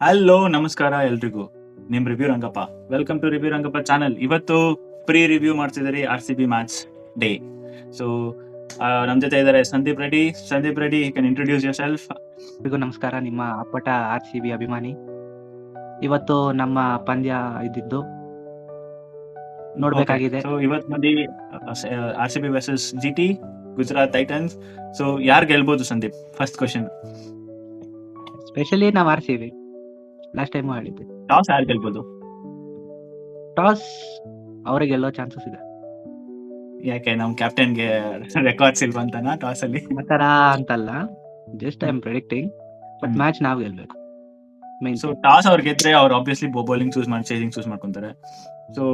Hello ನಮಸ್ಕಾರ ಎಲ್ರಿಗೂ. ನಿಮ್ review Rangappa. Welcome to review Rangappa channel. ಇವತ್ತು ಪ್ರೀ ರಿವ್ಯೂ ಮಾಡ್ತಿದ್ದೀರಿ RCB ಮ್ಯಾಚ್ ಡೇ. ಸೊ ನಮ್ ಜೊತೆ ಇದ್ದಾರೆ Sandeep Reddy. Sandeep Reddy, you can introduce yourself. ಎಲ್ರಿಗೂ ನಮಸ್ಕಾರ. ನಿಮ್ಮ ಅಪ್ಪಟ RCB ಅಭಿಮಾನಿ. ಇವತ್ತು ನಮ್ಮ ಪಂದ್ಯ ಇದ್ದಿದ್ದು ನೋಡ್ಬೇಕಾಗಿದೆ. ಸೊ ಇವತ್ತು ಮಂದಿ RCB versus GT Gujarat Titans. So ಯಾರು ಗೆಲ್ಬೋದು ಸಂದೀಪ್? First question. ಸ್ಪೆಷಲಿ ನಾವು RCB ಲಾಸ್ಟ್ ಟೈಮ್ ಹೇಳಿದ್ದೆ. ಟಾಸ್ ಯಾರು ಗೆಲ್ಬೋದು? ಟಾಸ್ ಅವರಿಗೆ ಗೆಲ್ಲೋ ಚಾನ್ಸಸ್ ಇದೆ. ಯಾಕೆ ನಮ್ ಕ್ಯಾಪ್ಟನ್ಗೆ ರೆಕಾರ್ಡ್ಸ್ ಇಲ್ವಾ ಅಂತನಾ ಟಾಸ್ ಅಲ್ಲಿ? ಆತರ ಅಂತಲ್ಲ, just I am predicting. But match ನಾವು ಗೆಲ್ಬೇಕು. ಸೊ ಟಾಸ್ ಅವ್ರು ಗೆದ್ರೆ ಅವ್ರು ಆಬ್ವಿಯಸ್ಲಿ ಬೌಲಿಂಗ್ ಚೂಸ್ ಮಾಡಿ ಚೇಸಿಂಗ್ ಚೂಸ್ ಮಾಡ್ಕೊಂತಾರೆ. ಸೊ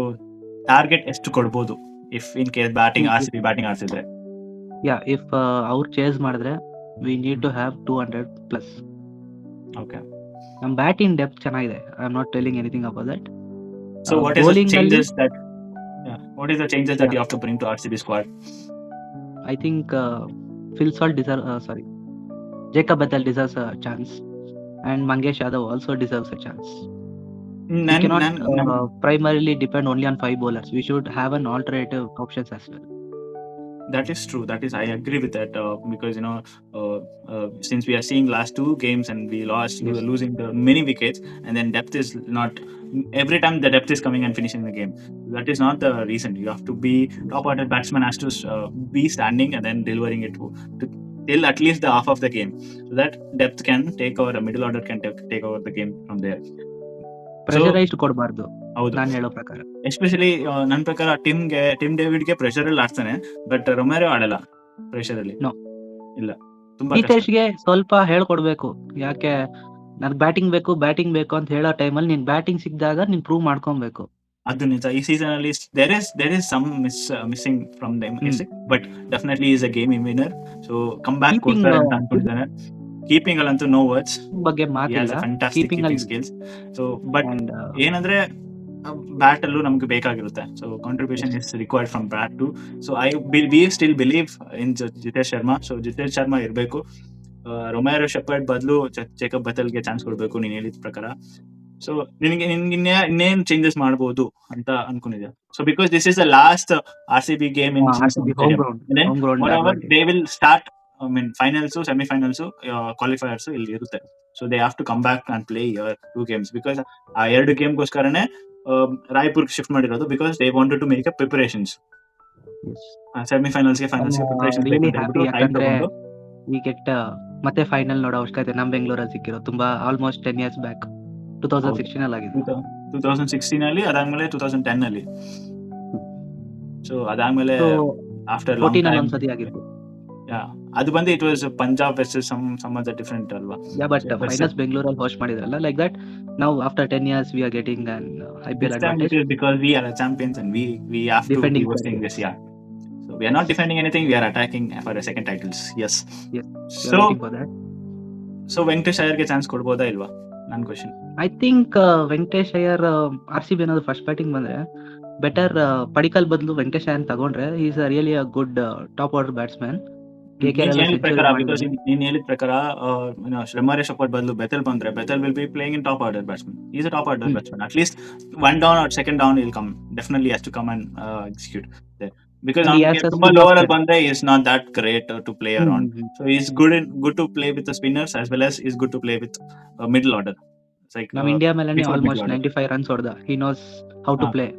ಟಾರ್ಗೆಟ್ ಎಷ್ಟು ಕೊಡ್ಬೋದು if in case batting RCB batting ಆಡ್ಸಿದ್ರೆ? ಇಫ್ ಅವ್ರು ಚೇಸ್ ಮಾಡಿದ್ರೆ we need to have 200 plus. Okay. ನಮ್ಮ ಬ್ಯಾಟಿಂಗ್ ಡೆಪ್ತ್ ಚೆನ್ನಾಗಿದೆ. I am not telling anything about that. So what is the changes that you have to bring to RCB squad? I think Phil Salt Jacob Bethel deserves a chance, and Mangesh Yadav also deserves a chance. We cannot primarily depend only on 5 bowlers. We should have an alternative options as well. That is true. I agree with that because since we are seeing last 2 games and we were losing the many wickets, and then depth is not every time the depth is coming and finishing the game. That is not the reason. You have to be top order batsman has to be standing and then delivering it to till at least the half of the game, so that depth can take over, the middle order can take over the game from there. Pressurised ಕೊಡಬಾರ್ದು ನಾನು ಹೇಳೋ ಪ್ರಕಾರ. Especially ನನ್ನ ಪ್ರಕಾರ Tim ಡೇವಿಡ್ಗೆ pressure ಅಲ್ಲಿ ಆಡ್ತಾನೆ, but ರೊಮೆರೋ ಆಡಲ್ಲ pressure ಅಲ್ಲಿ. ಇಲ್ಲ, ತುಂಬಾ ನಿತೇಶ್ಗೆ ಸ್ವಲ್ಪ ಹೇಳ್ಕೊಡ್ಬೇಕು. ಯಾಕೆ ನನ್ ಬ್ಯಾಟಿಂಗ್ ಬೇಕು ಅಂತ ಹೇಳೋ ಟೈಮಲ್ಲಿ ನೀನ್ ಬ್ಯಾಟಿಂಗ್ ಸಿಕ್ಕಿದಾಗ ನೀನ್ ಪ್ರೂವ್ ಮಾಡ್ಕೊಬೇಕು. ಅದು ನಿಜ. ಈ ಸೀಸನ್ ಅಲ್ಲಿ there is some missing from them, but definitely is a game winner. So come back ಕೊಡ್ತಾರೆ ಅಂತ ಅನ್ಕೊಂಡಿದ್ದಾನೆ. ಕೀಪಿಂಗ್ ಅಲ್ಲಂತೂ ನೋ ವರ್ಡ್ಸ್, ಬಗ್ಗೆ ಮಾತಿಲ್ಲ. Keeping skills. ಸೊ ಬಟ್ ಏನಂದ್ರೆ ಬ್ಯಾಟ್ ಅಲ್ಲೂ ನಮ್ಗೆ ಬೇಕಾಗಿರುತ್ತೆ. So contribution is required from bat too. So we still believe in Jitesh Sharma. So Jitesh Sharma ಇರಬೇಕು. ರೊಮೆರೋ ಶೆಪರ್ಡ್ ಬದಲು ಜೇಕಬ್ ಬಥೆಲ್ಗೆ ಚಾನ್ಸ್ ಕೊಡ್ಬೇಕು ನೀನ್ ಹೇಳಿದ ಪ್ರಕಾರ. ಸೊ ನಿನ್ಗೆ ಇನ್ನೇನ್ ಚೇಂಜಸ್ ಮಾಡಬಹುದು ಅಂತ ಅನ್ಕೊಂಡಿದ್ಯಾ? So because this is the last RCB game in they will start. Finals, semifinals, qualifiers ಇಲ್ಲಿ ಇರುತ್ತೆ. So they have to come back and play 2 games because ಆ 2 ಗೇಮ್ಗೋಸ್ಕರನೇ ರಾಯ್ಪುರ್ ಶಿಫ್ಟ್ ಮಾಡಿರೋದು. Because they wanted to make a preparations ಸೆಮಿಫೈನಲ್ಸ್ಗೆ, ಫೈನಲ್ಸ್ಗೆ preparation. ಮತ್ತೆ final ನೋಡೋ ಅವಶ್ಯಕತೆ ನಮ್ ಬೆಂಗಳೂರಲ್ಲಿ ಸಿಕ್ಕಿರೋ ತುಂಬಾ ಆಲ್ಮೋಸ್ಟ್ 10 years ಬ್ಯಾಕ್ 2016 ಅಲ್ಲಿ ಆಗಿದೆ. 2016 ಅಲ್ಲಿ, ಅದಾದ್ಮೇಲೆ 2010 ಅಲ್ಲಿ. ಸೊ ಅದಾದ್ಮೇಲೆ ಆಫ್ಟರ್ 14 ಅಲ್ಲಿ ಒಂದ್ಸತಿ ಆಗಿತ್ತು. ಅದು ಬಂದು it was Punjab versus some other different ಅಲ್ವಾ? ಬಟ್ ಫೈನಲ್ಸ್ ಬೆಂಗಳೂರಲ್ಲಿ ಹೋಸ್ಟ್ ಮಾಡಿದ್ರಲ್ಲ, like that now after 10 years we are getting an IPL advantage because we are champions and we have to be hosting this year. So we are not defending anything, we are attacking for the second titles. Yes. So Venkatesh ಅಯ್ಯರ್ಗೆ chance ಕೊಡ್ಬೋದಾ ಇಲ್ವಾ? ನನ್ನ question. I think Venkatesh Iyer RCB ಅನ್ನೋದು first batting ಬಂದ್ರೆ better Padikkal ಬದಲು ವೆಂಕಟೇಶ್ ಅಯ್ಯರ್ ತಗೊಂಡ್ರೆ he is really a good top order batsman. ನೀನ್ ಹೇಳಿದ ಪ್ರಕಾರ ರೊಮೆರೋ ಶೆಪರ್ಡ್ ಬದಲು ಬೆಥೆಲ್ ಬಂದ್ರೆ Bethell will be playing in top order batsman. Is a top order batsman. At least 1 down or 2nd down he'll come. Definitely has to come and execute there. Because ತುಂಬಾ lower ಅಲ್ಲಿ ಬಂದ್ರೆ he is not that great to play around. So he is good to play with the spinners as well as he is good to play with middle order. It's like ನಮ್ಮ India ಮೇಲೆ almost 95 runs ಹೊಡೆದ. He knows how to play.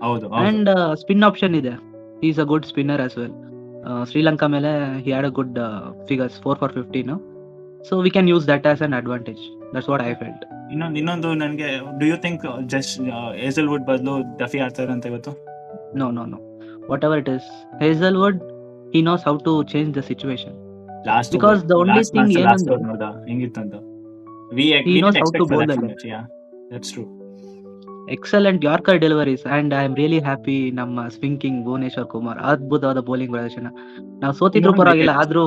ಹೌದು. And spin option ಇದೆ. He is a good spinner as well. Sri Lanka ಮೇಲೆ he had a good figures 4 for 15. So we can use that as an advantage. That's what I felt. ಇನ್ನೊಂದು ನನಗೆ, do you think just Hazlewood ಬದಲು Duffy ಆಡ್ತಾರೆ ಅಂತ ಇವತ್ತು? No. Whatever it is, Hazelwood, he knows how to change the situation. Because the only thing ಹೆಂಗಿತ್ತಂತ he knows how to bowl the match. Yeah, that's true. Excellent Yorker deliveries, and I am really happy ನಮ್ಮ swing king Bhuvneshwar Kumar ಅದ್ಭುತವಾದ bowling ಪ್ರದರ್ಶನ. ನಾವು ಸೋತಿದ್ರು ಪರವಾಗಿಲ್ಲ, ಆದ್ರೂ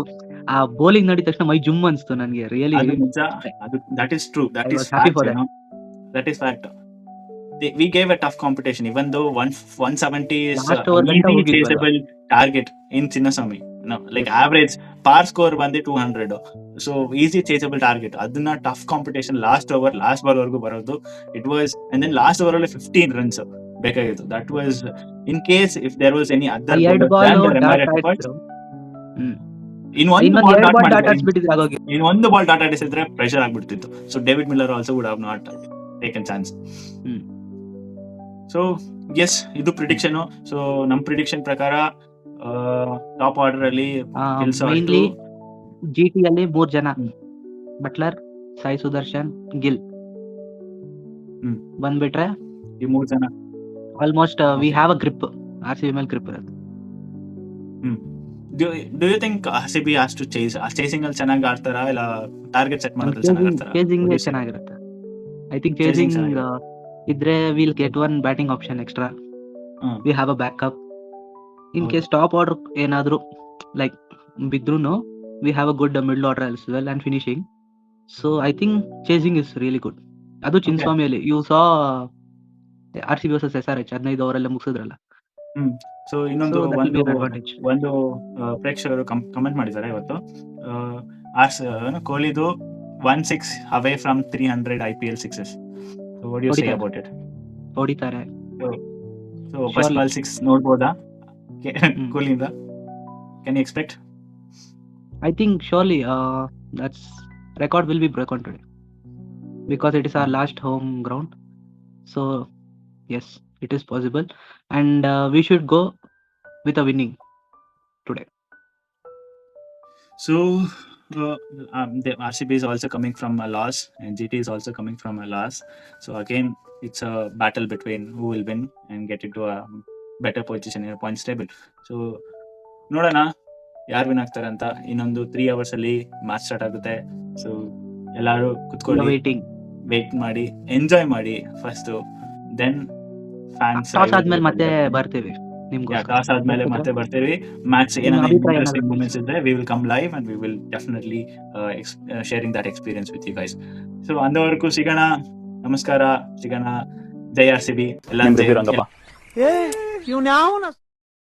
ಆ bowling ನೋಡಿದ ತಕ್ಷಣ ಮೈ ಜುಮ್ ಅನ್ಸ್ತು ನನಗೆ. Really that is true. That is happy for them. That is fact. We gave a tough competition even though 170 is a chaseable target in Chinnaswamy. Like average par score ಬಂದು 200. So easy chasable target. ಅದನ್ನ tough competition last ball ವರೆಗೂ ಬರೋದು. It was and then last over ಅಲ್ಲಿ 15 runs ಬೇಕಾಗಿತ್ತು. That was in case if there was any other ಒಂದು ball dot ಆಡಿಸಿದ್ರೆ pressure ಆಗ್ಬಿಡ್ತಿತ್ತು. So David Miller also would have not taken chance. So yes, ಇದು prediction. So ನಮ್ prediction ಪ್ರಕಾರ top order ಅಲ್ಲಿ mainly GT ಅಲ್ಲಿ 3 ಜನ, ಬಟ್ಲರ್, ಸಾಯಿ ಸುದರ್ಶನ್, ಗಿಲ್ ಬಂದ್ಬಿಟ್ರೆ ಈ 3 ಜನ almost V have a grip. RCB ಮೇಲೆ ಗ್ರಿಪ್ ಇರುತ್ತೆ. Do you think RCB has to chase? Chasing ಅಲ್ಲಿ ಚೆನ್ನಾಗಿ ಆಡ್ತಾರಾ ಇಲ್ಲ ಟಾರ್ಗೆಟ್ ಸೆಟ್ ಮಾಡೋದ್ರಲ್ಲಿ ಚೆನ್ನಾಗಿ ಆಡ್ತಾರಾ? ಚೇಸಿಂಗ್ ಚೆನ್ನಾಗಿರುತ್ತೆ. ಐ ಥಿಂಕ್ ಚೇಸಿಂಗ್ ಇದ್ರೆ will get one batting option extra. We have a backup in case top order ಏನಾದ್ರು ಲೈಕ್ ಬಿದ್ರೂ we have a good middle order also well and finishing. So I think chasing is really good. ಅದು ಚಿನ್ನಸ್ವಾಮಿಯಲ್ಲಿ you saw RCB versus SRH 15 over ಅಲ್ಲೇ ಮುಗಿಸಿದ್ರಲ್ಲ. So ಇನ್ನೊಂದು ಒಂದು ಪ್ರೇಕ್ಷಕರು comment ಮಾಡಿದ್ದಾರೆ ಇವತ್ತು, ಕೊಹ್ಲಿದು 16 away from 300 IPL sixes. So what do you say about it? ಹೊಡಿತಾರೆ. So first ball 6 ನೋಡಬಹುದಾ ಕೊಹ್ಲಿಯಿಂದ? Can you expect? I think surely that's record will be broken today because it is our last home ground. So yes, it is possible and we should go with a winning today. So the RCB is also coming from a loss and GT is also coming from a loss. So again it's a battle between who will win and get into a better position in a points table. So ನೋಡೋಣ ಯಾರು win ಆಗ್ತಾರೆ ಅಂತ. ಇನ್ನೊಂದು 3 hours ಅಲ್ಲಿ match start ಆಗುತ್ತೆ. So ಎಲ್ಲರೂ ಕುತ್ಕೊಳ್ಳಿ, wait ಮಾಡಿ, ಎಂಜಾಯ್ ಮಾಡಿ ಫಸ್ಟ್. ದೆನ್ ಫ್ಯಾನ್ಸ್ ಟಾಸ್ ಆದ್ಮೇಲೆ ಮತ್ತೆ ಬರ್ತೀವಿ ನಿಮ್ಗೆ. ಟಾಸ್ ಆದ್ಮೇಲೆ ಮತ್ತೆ ಬರ್ತೀವಿ. ಮ್ಯಾಚ್ ಏನಾದ್ರು ಇಂಟ್ರೆಸ್ಟಿಂಗ್ ಮೂಮೆಂಟ್ಸ್ ಇದ್ರೆ we will come live and we will definitely sharing that experience with you guys. So ಅಂದವರೆಗೂ ಸಿಗೋಣ. ನಮಸ್ಕಾರ, ಸಿಗೋಣ. ಜೈ RCB. ಎಲ್ಲ